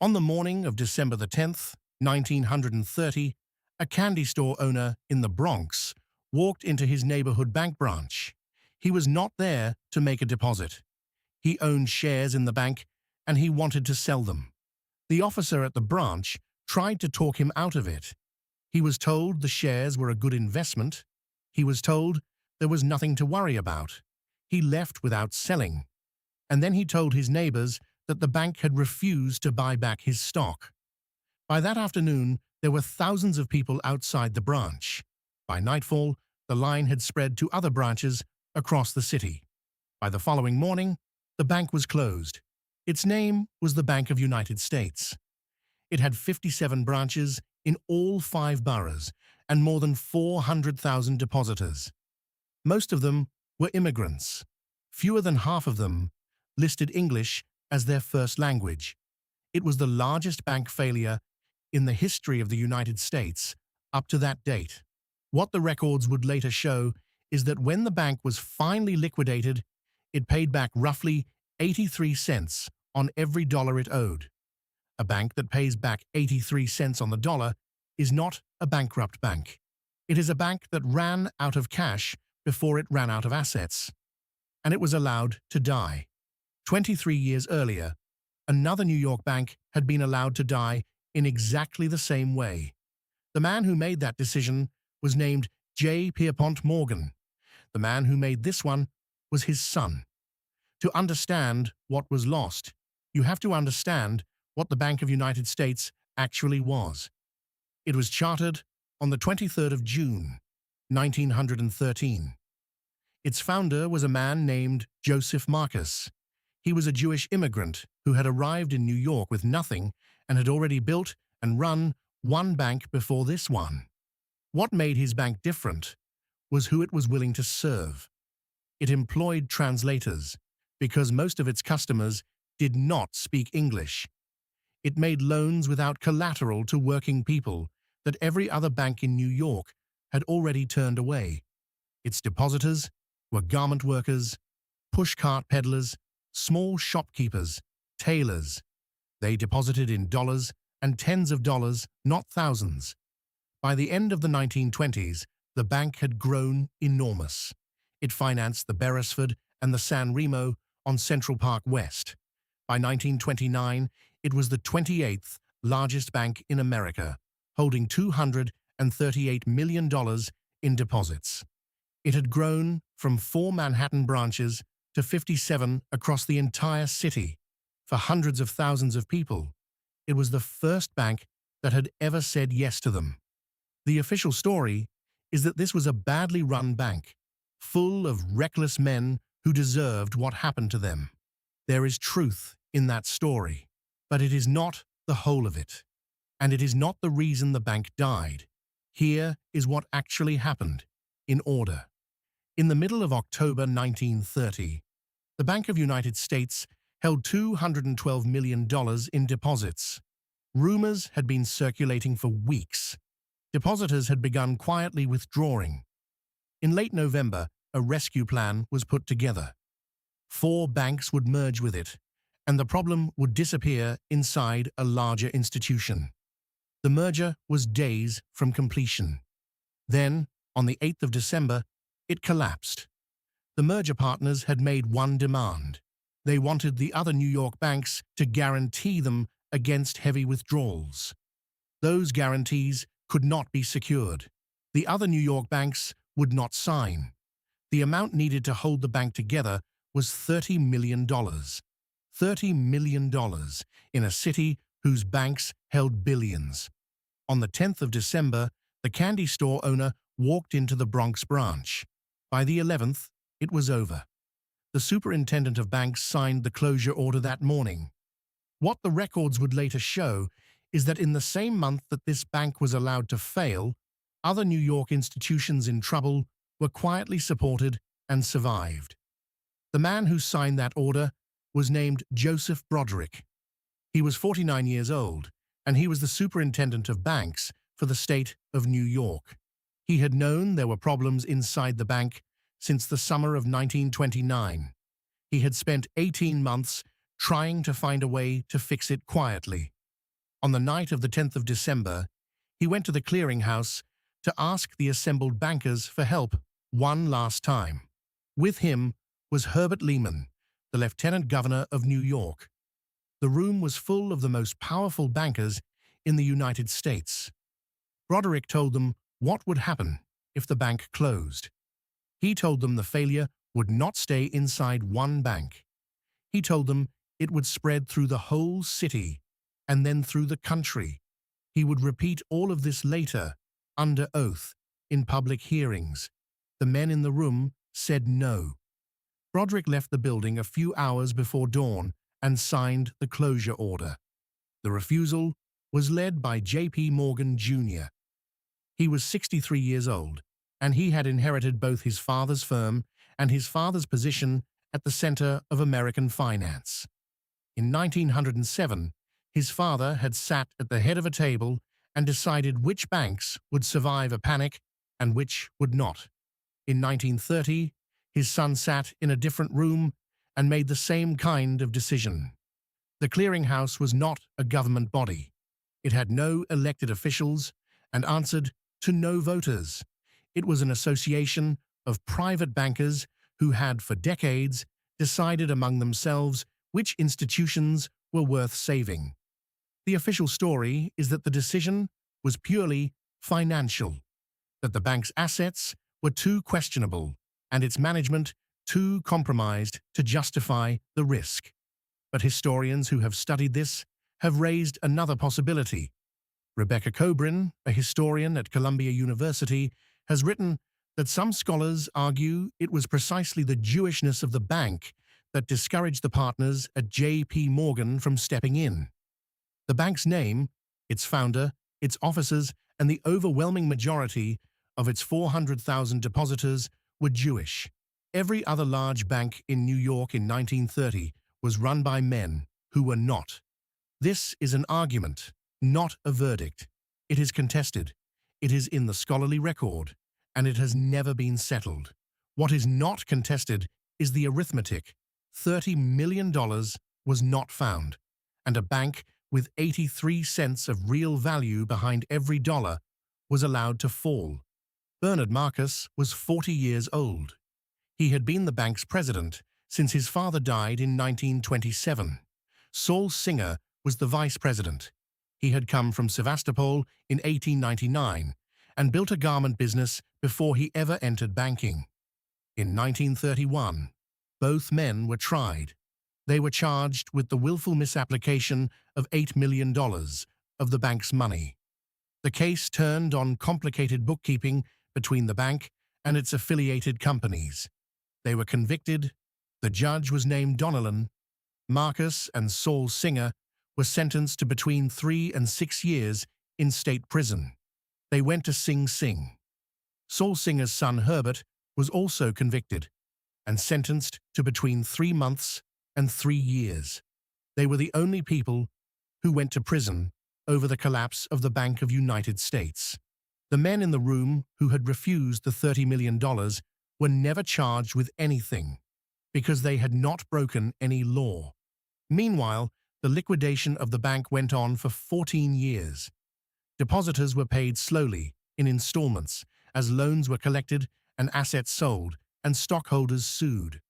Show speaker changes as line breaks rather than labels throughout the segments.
On the morning of December the 10th, 1930, a candy store owner in the Bronx walked into his neighborhood bank branch. He was not there to make a deposit. He owned shares in the bank and he wanted to sell them. The officer at the branch tried to talk him out of it. He was told the shares were a good investment. He was told there was nothing to worry about. He left without selling. And then he told his neighbors that the bank had refused to buy back his stock. By that afternoon, there were thousands of people outside the branch. By nightfall, the line had spread to other branches across the city. By the following morning, the bank was closed. Its name was the Bank of United States. It had 57 branches in all 5 boroughs and more than 400,000 depositors. Most of them were immigrants. Fewer than half of them listed English as their first language. It was the largest bank failure in the history of the United States up to that date. What the records would later show is that when the bank was finally liquidated, it paid back roughly 83 cents on every dollar it owed. A bank that pays back 83 cents on the dollar is not a bankrupt bank. It is a bank that ran out of cash before it ran out of assets, and it was allowed to die. 23 years earlier, another New York bank had been allowed to die in exactly the same way. The man who made that decision was named J. Pierpont Morgan. The man who made this one was his son. To understand what was lost, you have to understand what the Bank of United States actually was. It was chartered on the 23rd of June, 1913. Its founder was a man named Joseph Marcus. He was a Jewish immigrant who had arrived in New York with nothing and had already built and run one bank before this one. What made his bank different was who it was willing to serve. It employed translators because most of its customers did not speak English. It made loans without collateral to working people that every other bank in New York had already turned away. Its depositors were garment workers, pushcart peddlers, small shopkeepers, tailors. They deposited in dollars and tens of dollars, not thousands. By the end of the 1920s, the bank had grown enormous. It financed the Beresford and the San Remo on Central Park West. By 1929, it was the 28th largest bank in America, holding $238 million in deposits. It had grown from 4 Manhattan branches to 57 across the entire city. For hundreds of thousands of people, it was the first bank that had ever said yes to them. The official story is that this was a badly run bank, full of reckless men who deserved what happened to them. There is truth in that story, but it is not the whole of it. And it is not the reason the bank died. Here is what actually happened, in order. In the middle of October 1930, the Bank of United States held $212 million in deposits. Rumors had been circulating for weeks. Depositors had begun quietly withdrawing. In late November, a rescue plan was put together. 4 banks would merge with it, and the problem would disappear inside a larger institution. The merger was days from completion. Then, on the 8th of December, it collapsed. The merger partners had made one demand. They wanted the other New York banks to guarantee them against heavy withdrawals. Those guarantees could not be secured. The other New York banks would not sign. The amount needed to hold the bank together was $30 million. $30 million in a city whose banks held billions. On the 10th of December, the candy store owner walked into the Bronx branch. By the 11th, it was over. The superintendent of banks signed the closure order that morning. What the records would later show is that in the same month that this bank was allowed to fail, other New York institutions in trouble were quietly supported and survived. The man who signed that order was named Joseph Broderick. He was 49 years old, and he was the superintendent of banks for the state of New York. He had known there were problems inside the bank since the summer of 1929. He had spent 18 months trying to find a way to fix it quietly. On the night of the 10th of December, he went to the clearinghouse to ask the assembled bankers for help one last time. With him was Herbert Lehman, the Lieutenant Governor of New York. The room was full of the most powerful bankers in the United States. Broderick told them what would happen if the bank closed. He told them the failure would not stay inside one bank. He told them it would spread through the whole city and then through the country. He would repeat all of this later, under oath, in public hearings. The men in the room said no. Broderick left the building a few hours before dawn and signed the closure order. The refusal was led by J.P. Morgan, Jr. He was 63 years old, and he had inherited both his father's firm and his father's position at the center of American finance. In 1907, his father had sat at the head of a table and decided which banks would survive a panic and which would not. In 1930, his son sat in a different room and made the same kind of decision. The clearinghouse was not a government body. It had no elected officials and answered to no voters. It was an association of private bankers who had for decades decided among themselves which institutions were worth saving. The official story is that the decision was purely financial, that the bank's assets were too questionable and its management too compromised to justify the risk. But historians who have studied this have raised another possibility. Rebecca Kobrin, a historian at Columbia University, has written that some scholars argue it was precisely the Jewishness of the bank that discouraged the partners at J.P. Morgan from stepping in. The bank's name, its founder, its officers, and the overwhelming majority of its 400,000 depositors were Jewish. Every other large bank in New York in 1930 was run by men who were not. This is an argument, not a verdict. It is contested. It is in the scholarly record, and it has never been settled. What is not contested is the arithmetic. $30 million was not found, and a bank with 83 cents of real value behind every dollar was allowed to fall. Bernard Marcus was 40 years old. He had been the bank's president since his father died in 1927. Saul Singer was the vice president. He had come from Sevastopol in 1899 and built a garment business before he ever entered banking. In 1931, both men were tried. They were charged with the willful misapplication of $8 million of the bank's money. The case turned on complicated bookkeeping between the bank and its affiliated companies. They were convicted. The judge was named Donnellan. Marcus and Saul Singer were sentenced to between 3 and 6 years in state prison. They went to Sing Sing. Saul Singer's son Herbert was also convicted and sentenced to between 3 months and 3 years. They were the only people who went to prison over the collapse of the Bank of United States. The men in the room who had refused the $30 million were never charged with anything because they had not broken any law. Meanwhile, the liquidation of the bank went on for 14 years. Depositors were paid slowly, in installments, as loans were collected and assets sold, and stockholders sued.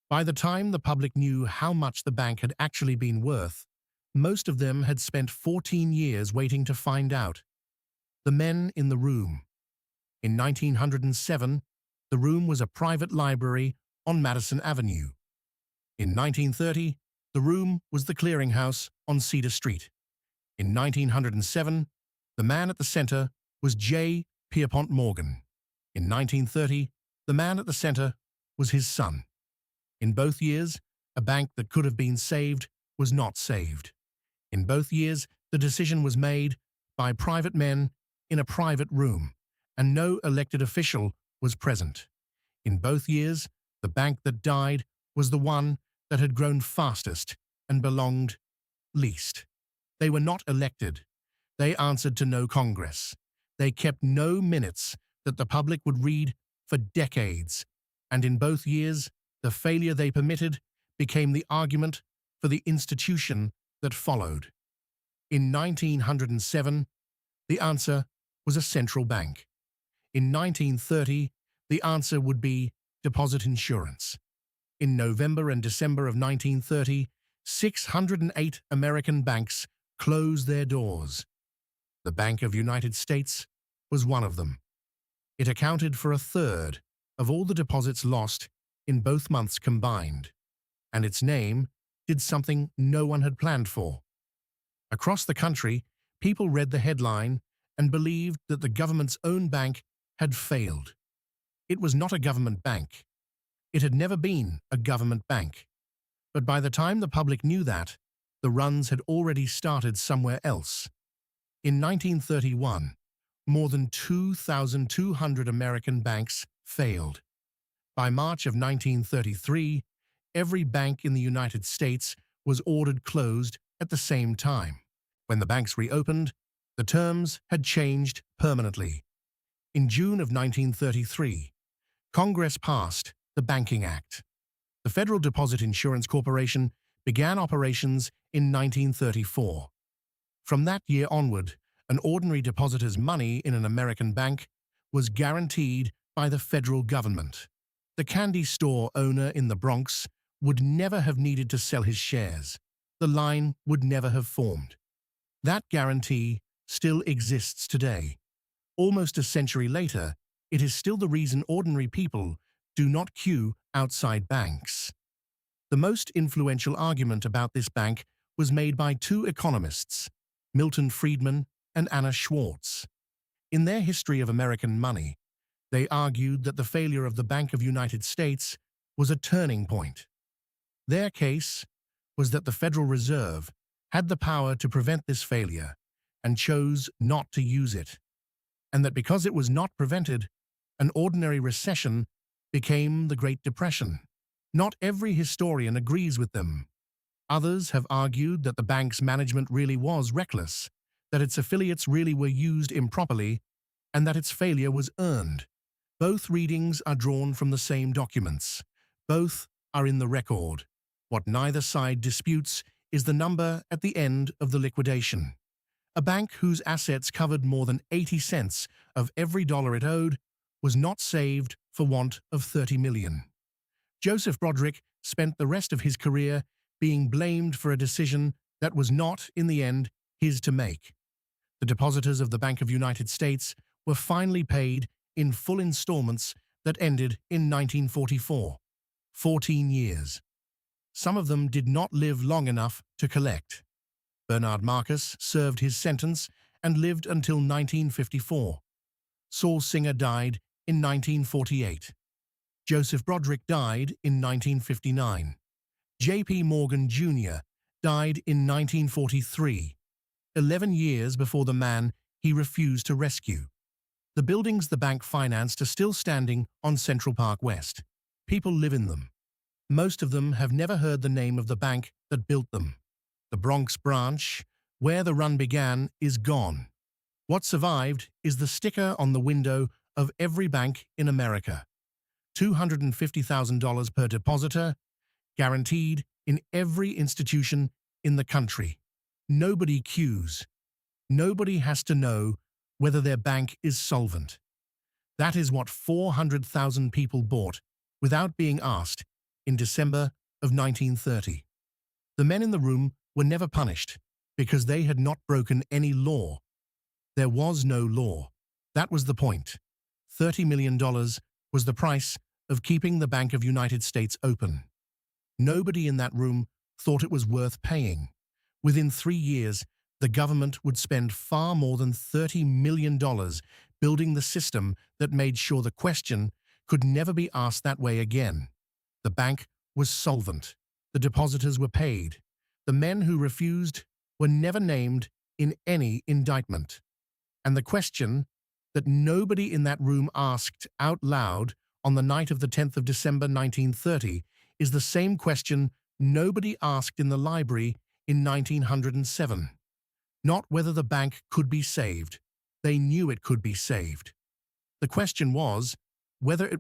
By the time the public knew how much the bank had actually been worth, most of them had spent 14 years waiting to find out. The men in the room. In 1907, the room was a private library on Madison Avenue. In 1930, the room was the clearinghouse on Cedar Street. In 1907, the man at the center was J. Pierpont Morgan. In 1930, the man at the center was his son. In both years, a bank that could have been saved was not saved. In both years, the decision was made by private men in a private room, and no elected official was present. In both years, the bank that died was the one that had grown fastest and belonged least. They were not elected. They answered to no Congress. They kept no minutes that the public would read for decades, and in both years, the failure they permitted became the argument for the institution that followed. In 1907, the answer was a central bank. In 1930, the answer would be deposit insurance. In November and December of 1930, 608 American banks closed their doors. The Bank of United States was one of them. It accounted for a third of all the deposits lost in both months combined, and its name did something no one had planned for. Across the country, people read the headline and believed that the government's own bank had failed. It was not a government bank. It had never been a government bank. But by the time the public knew that, the runs had already started somewhere else. In 1931, more than 2,200 American banks failed. By March of 1933, every bank in the United States was ordered closed at the same time. When the banks reopened, the terms had changed permanently. In June of 1933, Congress passed the Banking Act. The Federal Deposit Insurance Corporation began operations in 1934. From that year onward, an ordinary depositor's money in an American bank was guaranteed by the federal government. The candy store owner in the Bronx would never have needed to sell his shares. The line would never have formed. That guarantee still exists today. Almost a century later, it is still the reason ordinary people do not queue outside banks. The most influential argument about this bank was made by two economists, Milton Friedman and Schwartz. In their History of American Money, they argued that the failure of the Bank of United States was a turning point. Their case was that the Federal Reserve had the power to prevent this failure and chose not to use it, and that because it was not prevented, an ordinary recession became the Great Depression. Not every historian agrees with them. Others have argued that the bank's management really was reckless, that its affiliates really were used improperly, and that its failure was earned. Both readings are drawn from the same documents. Both are in the record. What neither side disputes is the number at the end of the liquidation. A bank whose assets covered more than 80 cents of every dollar it owed was not saved for want of 30 million. Joseph Broderick spent the rest of his career being blamed for a decision that was not, in the end, his to make. The depositors of the Bank of United States were finally paid in full installments that ended in 1944. 14 years. Some of them did not live long enough to collect. Bernard Marcus served his sentence and lived until 1954. Saul Singer died in 1948. Joseph Broderick died in 1959. J.P. Morgan Jr. died in 1943, 11 years before the man he refused to rescue. The buildings the bank financed are still standing on Central Park West. People live in them. Most of them have never heard the name of the bank that built them. The Bronx branch, where the run began, is gone. What survived is the sticker on the window of every bank in America. $250,000 per depositor, guaranteed in every institution in the country. Nobody queues. Nobody has to know whether their bank is solvent. That is what 400,000 people bought without being asked in December of 1930. The men in the room were never punished because they had not broken any law. There was no law. That was the point. $30 million was the price of keeping the Bank of United States open. Nobody in that room thought it was worth paying. Within 3 years, the government would spend far more than $30 million building the system that made sure the question could never be asked that way again. The bank was solvent. The depositors were paid. The men who refused were never named in any indictment. And the question that nobody in that room asked out loud on the night of the 10th of December 1930 is the same question nobody asked in the library in 1907. Not whether the bank could be saved. They knew it could be saved. The question was whether it